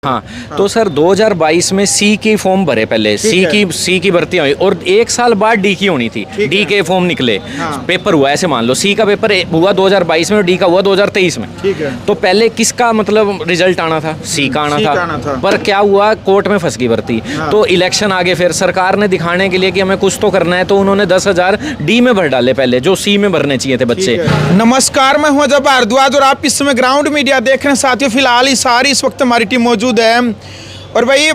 हाँ, तो सर 2022 में सी की फॉर्म भरे पहले, सी की भर्ती हुई और एक साल बाद डी की होनी थी। डी के फॉर्म निकले, पेपर हुआ, ऐसे मान लो सी का पेपर हुआ 2022 में और डी का हुआ 2023 में। तो पहले किसका मतलब रिजल्ट आना था? सी का आना था। पर क्या हुआ, कोर्ट में फंस गई भर्ती। तो इलेक्शन आगे, फिर सरकार ने दिखाने के लिए कि हमें कुछ तो करना है, तो उन्होंने 10,000 डी में भर डाले पहले, जो सी में भरने चाहिए थे बच्चे। नमस्कार, मैं हूं अजय भारद्वाज और आप इस समय ग्राउंड मीडिया देख रहे हैं। साथियों, फिलहाल इस वक्त हमारी टीम मौजूद है और भाई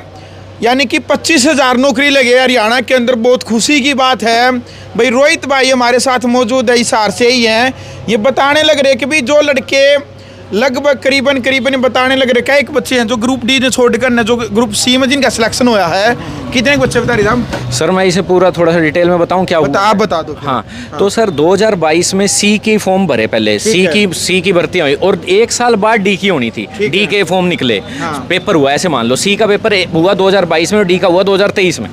यानी कि 25,000 नौकरी लगे हरियाणा के अंदर। बहुत खुशी की बात है भाई। रोहित भाई हमारे साथ मौजूद है, हिसार से ही हैं। ये बताने लग रहे कि भाई जो लड़के लगभग करीबन बताने लग रहे क्या एक बच्चे हैं जो ग्रुप डी ने छोड़कर न जो ग्रुप सी में जिनका सिलेक्शन हुआ है, कितने बच्चे बता रहे हैं? सर मैं इसे पूरा थोड़ा सा डिटेल में बताऊं क्या हुआ? आप बता दो। हाँ, तो सर 2022 में सी की फॉर्म भरे पहले, सी की भर्ती हुई और एक साल बाद डी की होनी थी। डी के फॉर्म निकले, पेपर हुआ, ऐसे मान लो सी का पेपर हुआ 2022 में और डी का हुआ 2023 में।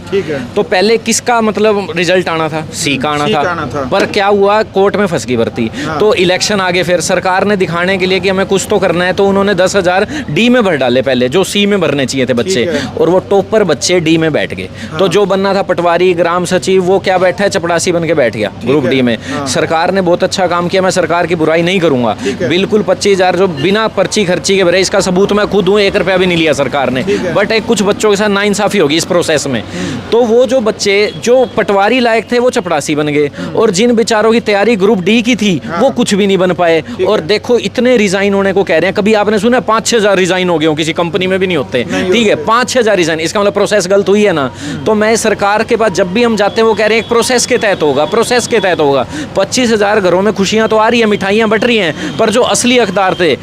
तो पहले किसका मतलब रिजल्ट आना था? सी का आना था। पर क्या हुआ, कोर्ट में फंस गई भर्ती। तो इलेक्शन आगे, फिर सरकार ने दिखाने के लिए कि हमें कुछ तो करना है, तो उन्होंने 10,000 डी में भर डाले पहले, जो सी में भरने चाहिए थे बच्चे। और वो टॉपर बच्चे डी में बैठ गए। तो जो बनना था पटवारी, ग्राम सचिव, वो क्या बैठा है, चपड़ासी बन के बैठ गया ग्रुप डी में। सरकार ने बहुत अच्छा काम किया, मैं सरकार की बुराई नहीं करूंगा। बिल्कुल 25,000 जो बिना पर्ची खर्ची के भरे, इसका सबूत मैं खुद हूँ, 1 रुपया भी नहीं लिया सरकार ने। बट एक कुछ बच्चों के साथ नाइंसाफी होगी इस प्रोसेस में। तो वो जो बच्चे जो पटवारी लायक थे वो चपड़ासी बन गए, और जिन बेचारों की तैयारी ग्रुप डी की थी वो कुछ भी नहीं बन पाए। और देखो इतने रिजाइन होने को कह रहे हैं। कभी आपने सुना 5-6,000 रिजाइन हो गए हो? किसी कंपनी में भी नहीं होते। ठीक है, 5-6,000 रिजाइन, इसका मतलब प्रोसेस गलत हुई है ना। तो मैं सरकार के पास जब भी हम जाते हैं वो कह रहे हैं एक प्रोसेस के तहत होगा, प्रोसेस के तहत होगा। 25,000 घरों में खुशियां तो आ रही है, मिठाइयां बट रही हैं, पर जो असली हकदार थे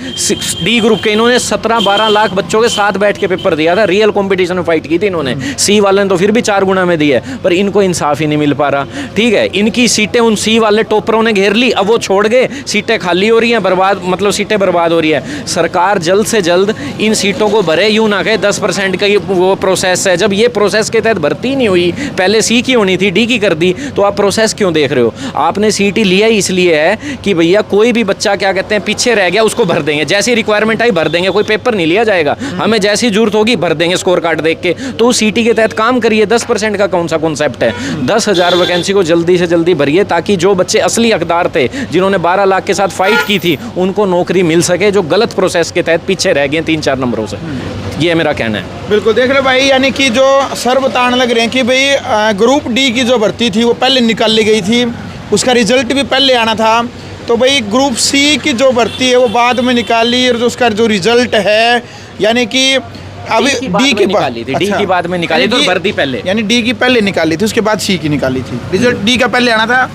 डी ग्रुप के, इन्होंने 17-12 लाख बच्चों के साथ बैठ के पेपर दिया था। रियल कंपटीशन में फाइट की थी इन्होंने। सी वाले ने तो फिर भी 4 गुना में दी है, पर इनको इंसाफ ही नहीं मिल पा रहा। ठीक है, इनकी सीटें उन सी वाले टॉपरों ने घेर ली, अब वो छोड़ गए, सीटें खाली हो रही हैं, बर्बाद, मतलब सीटें बर्बाद हो रही है। सरकार जल्द से जल्द इन सीटों को भरे, यूं ना कहे 10% का वो प्रोसेस है। जब ये प्रोसेस के तहत भर्ती नहीं हुई, पहले सी की होनी थी, डी की कर दी, तो आप प्रोसेस क्यों देख रहे हो? आपने सीटी लिया ही इसलिए है कि भैया कोई भी बच्चा क्या कहते हैं पीछे रह गया उसको भर देंगे, जैसी रिक्वायरमेंट आई भर देंगे, कोई पेपर नहीं लिया जाएगा, हमें जैसी जरूरत होगी भर देंगे स्कोर कार्ड देख के। तो सीटी के तहत काम करिए। 10% का कौन सा कॉन्सेप्ट है? 10,000 वैकेंसी को जल्दी से जल्दी भरिए, ताकि जो बच्चे असली हकदार थे, जिन्होंने 12 लाख के साथ फाइट की थी, उनको नौकरी मिल सके, जो गलत प्रोसेस के तहत पीछे रह गए 3-4 नंबरों से। ये मेरा कहना है। बिल्कुल, देख रहे भाई, यानी कि जो सर बताने लग रहे हैं कि भाई ग्रुप डी की जो भर्ती थी वो पहले निकाल ली गई थी, उसका रिजल्ट भी पहले आना था। तो भाई ग्रुप सी की जो भर्ती है वो बाद में निकाली, और जो उसका जो रिजल्ट है यानी कि अभी डी की निकाली थी। डी की बाद में निकाली तो भर्ती पहले, यानी डी की पहले निकाली थी, उसके बाद सी की निकाली थी। रिजल्ट डी का पहले आना था,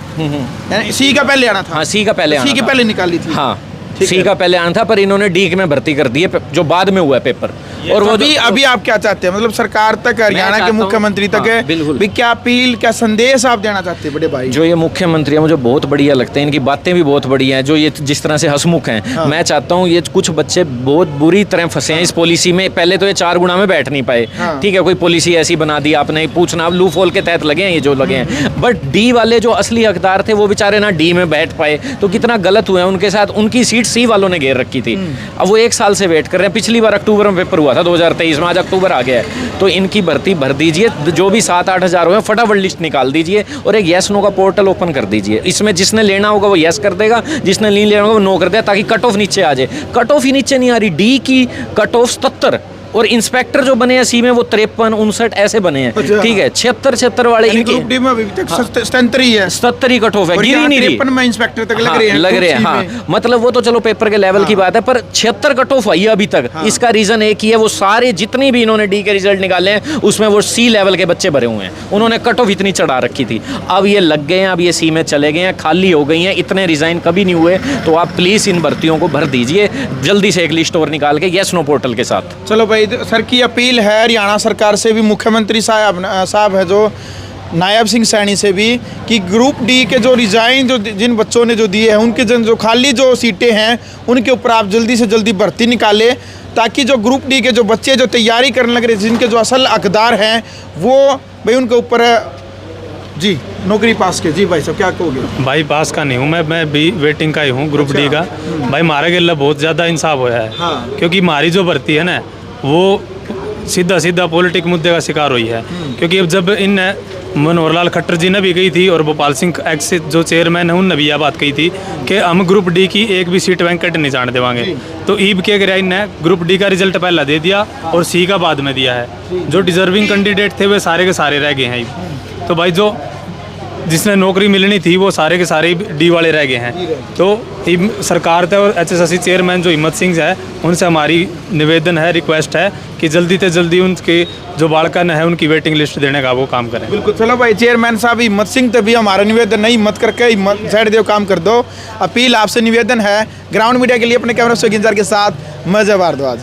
यानी सी का पहले आना था। हाँ, सी का पहले आना था। सी की पहले निकाली थी। हाँ, सी का पहले आना था, पर इन्होंने डी में भर्ती कर दी है, जो बाद में हुआ है पेपर। और वो अभी आप क्या चाहते हैं, मतलब सरकार तक, हरियाणा के मुख्यमंत्री तक है भी क्या अपील, क्या संदेश आप देना चाहते हैं बड़े भाई? जो ये मुख्यमंत्री है मुझे बहुत बढ़िया लगते हैं, इनकी बातें भी बहुत बढ़िया हैं, जो ये जिस तरह से हंसमुख हैं। मैं चाहता हूँ, ये कुछ बच्चे बहुत बुरी तरह फंसे हैं इस पॉलिसी में। पहले तो ये 4 गुना में बैठ नहीं पाए। ठीक है, कोई पॉलिसी ऐसी बना दी आपने, पूछना लू फॉल के तहत लगे हैं ये जो लगे हैं। बट डी वाले जो असली हकदार थे वो बेचारे ना डी में बैठ पाए, तो कितना गलत हुआ है उनके साथ। उनकी सीट सी वालों ने घेर रखी थी। अब वो 1 साल से वेट कर रहे हैं। पिछली बार अक्टूबर में पेपर हुआ था 2023 में, आज अक्टूबर आ गया है। तो इनकी भर्ती भर दीजिए, जो भी 7-8 हज़ार हुए फटाफट लिस्ट निकाल दीजिए, और एक येस नो का पोर्टल ओपन कर दीजिए। इसमें जिसने लेना होगा वो येस कर देगा, जिसने नहीं लेना होगा वो नो कर देगा, ताकि कट ऑफ नीचे आ जाए। कट ऑफ ही नीचे नहीं आ रही। डी की कट ऑफ 77, और इंस्पेक्टर जो बने हैं सी में वो 53, 59 ऐसे बने हैं। ठीक है, 76 वाले ग्रुप डी में अभी तक 77 ही है। 77 कट ऑफ है, गिर ही नहीं रही। 53 में इंस्पेक्टर तक लग रहे हैं। हाँ, मतलब वो तो चलो पेपर के लेवल की बात है, पर 76 कट ऑफ आई है अभी तक। इसका रीजन एक ही है, वो सारे जितनी भी इन्होंने डी के रिजल्ट निकाले हैं उसमें वो सी लेवल के बच्चे भरे हुए हैं। उन्होंने कट ऑफ इतनी चढ़ा रखी थी। अब ये लग गए हैं, अब ये सी में चले गए हैं, खाली हो गई हैं। इतने रिजाइन कभी नहीं हुए। तो आप प्लीज इन भर्तियों को भर दीजिए जल्दी से, एक लिस्ट और निकाल के येस नो पोर्टल के साथ। चलो भाई, सर की अपील है हरियाणा सरकार से भी, मुख्यमंत्री साहब है जो नायब सिंह सैनी से भी, कि ग्रुप डी के जो रिजाइन जो जिन बच्चों ने जो दिए हैं, उनके जो खाली जो सीटें हैं उनके ऊपर आप जल्दी से जल्दी भर्ती निकालें, ताकि जो ग्रुप डी के जो बच्चे जो तैयारी करने लग रहे, जिनके जो असल हकदार हैं, वो भाई उनके ऊपर जी नौकरी पास के। जी भाई साहब, क्या कहोगे? भाई पास का नहीं हूँ मैं भी वेटिंग का ही हूँ, ग्रुप डी का। भाई मारे गला बहुत ज़्यादा इंसाफ होया है। क्योंकि हमारी जो भर्ती है ना, वो सीधा सीधा पॉलिटिक मुद्दे का शिकार हुई है। क्योंकि अब जब इन मनोहर लाल खट्टर जी ने भी कही थी और भोपाल सिंह एक्स जो चेयरमैन है उनने भी यह बात कही थी कि हम ग्रुप डी की एक भी सीट वैंकट नहीं जाने देवांगे। तो ईब क्या कराया इनने, ग्रुप डी का रिजल्ट पहला दे दिया और सी का बाद में दिया है। जो डिजर्विंग कैंडिडेट थे वे सारे के सारे रह गए हैं ईब। तो भाई जो जिसने नौकरी मिलनी थी वो सारे के सारे डी वाले रह गए हैं। तो सरकार थे और HSSC चेयरमैन जो हिम्मत सिंह है उनसे हमारी निवेदन है, रिक्वेस्ट है कि जल्दी से जल्दी उनके जो बालकन है उनकी वेटिंग लिस्ट देने का वो काम करें। बिल्कुल, चलो भाई चेयरमैन साहब हिम्मत सिंह तो भी हमारा निवेदन नहीं, हिम्मत करके हिम्मत साइड दो, काम कर दो। अपील आपसे निवेदन है। ग्राउंड मीडिया के लिए अपने कैमरा से के साथ मजा भारद्वाज।